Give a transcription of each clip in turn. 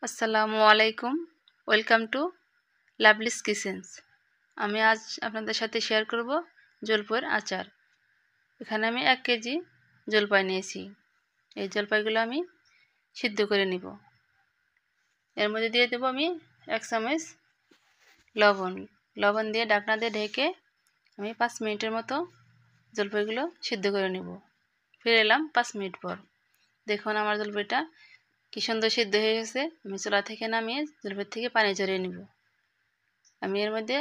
আসসালামু আলাইকুম। Welcome to Lovely's Kitchens. আমি আজ আপনাদের সাথে শেয়ার করব জলপাইয়ের আচার। এখানে আমি 1 কেজি জলপাই নিয়েছি। এই জলপাইগুলো আমি সিদ্ধ করে নিব। এর মধ্যে দিয়ে দেব আমি 1 চামচ লবণ। লবণ দিয়ে ঢাকনা দিয়ে ঢেকে আমি 5 মিনিটের মতো জলপাইগুলো সিদ্ধ করে নিব। ফিরে এলাম 5 মিনিট পর। দেখুন আমার জলপাইটা কি সুন্দর সিদ্ধ হয়ে গেছে। আমি চুলা থেকে নামিয়ে জলপাই থেকে পানি ঝরিয়ে নিব। আমি এর মধ্যে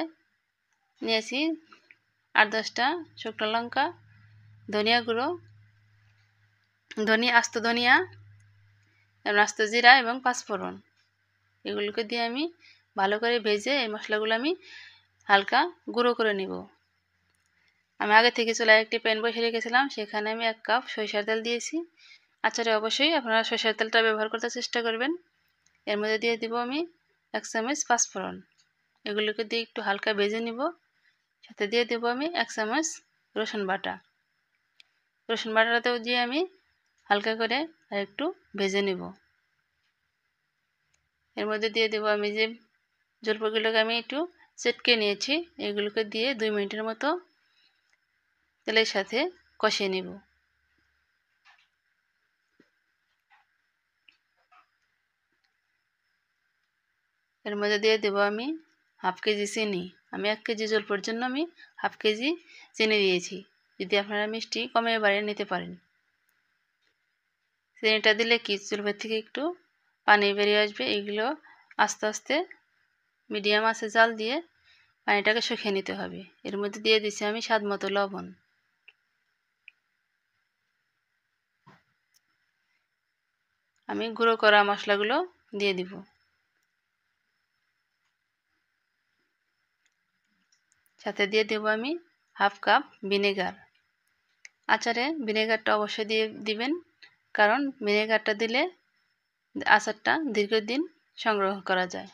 নিয়েছি 8-10টা শুকনো লঙ্কা, ধনিয়া গুঁড়ো, আস্ত ধনিয়া, আস্ত জিরা এবং পাঁচফোড়ন। এগুলোকে দিয়ে আমি ভালো করে ভেজে এই মশলাগুলো আমি হালকা গুঁড়ো করে নিব। আমি আগে থেকে চুলায় একটি প্যান বসিয়ে রেখেছিলাম, সেখানে আমি 1 কাপ সরিষার তেল দিয়েছি। আচারে অবশ্যই আপনারা সরিষার তেলটা ব্যবহার করতে চেষ্টা করবেন। এর মধ্যে দিয়ে দিব আমি 1 চামচ পাঁচফোড়ন। এগুলোকে দিয়ে একটু হালকা ভেজে নিব। সাথে দিয়ে দেব আমি 1 চামচ রসুন বাটা। রসুন বাটাটাও দিয়ে আমি হালকা করে আর একটু ভেজে নেব। এর মধ্যে দিয়ে দেব আমি যে জলপাইগুলোকে আমি একটু চেটকে নিয়েছি, এগুলোকে দিয়ে 2 মিনিটের মতো তেলের সাথে কষিয়ে নেব। এর মধ্যে দিয়ে দেব আমি হাফ কেজি চিনি। আমি 1 কেজি জলপাইয়ের জন্য আমি হাফ কেজি চিনি দিয়েছি। যদি আপনারা মিষ্টি কমে বাড়িয়ে নিতে পারেন। চিনিটা দিলে কি জলপাই থেকে একটু পানি বেরিয়ে আসবে। এগুলো আস্তে আস্তে মিডিয়াম আঁচে জাল দিয়ে পানিটাকে শুকিয়ে নিতে হবে। এর মধ্যে দিয়ে দিচ্ছি আমি স্বাদ মতো লবণ। আমি গুঁড়ো করা মশলাগুলো দিয়ে দিব। সাথে দিয়ে দেব আমি হাফ কাপ ভিনেগার। আচারে ভিনেগারটা অবশ্যই দিবেন, কারণ ভিনেগারটা দিলে আচারটা দীর্ঘদিন সংগ্রহ করা যায়।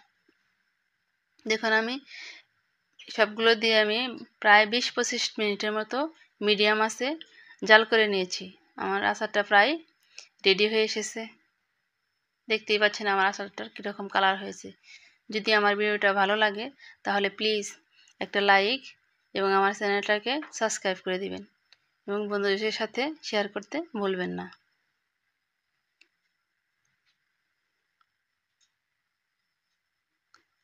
দেখুন আমি সবগুলো দিয়ে আমি প্রায় 20-25 মিনিটের মতো মিডিয়াম আঁচে জাল করে নিয়েছি। আমার আচারটা প্রায় রেডি হয়ে এসেছে। দেখতেই পাচ্ছেন আমার আচারটার কীরকম কালার হয়েছে। যদি আমার ভিডিওটা ভালো লাগে তাহলে প্লিজ একটা লাইক এবং আমার চ্যানেলটাকে সাবস্ক্রাইব করে দিবেন এবং বন্ধুদের সাথে শেয়ার করতে ভুলবেন না।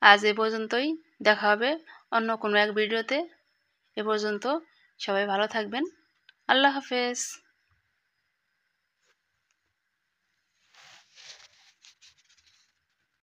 আজ এ পর্যন্তই, দেখা হবে অন্য কোনো এক ভিডিওতে। এ পর্যন্ত সবাই ভালো থাকবেন। আল্লাহ হাফেজ।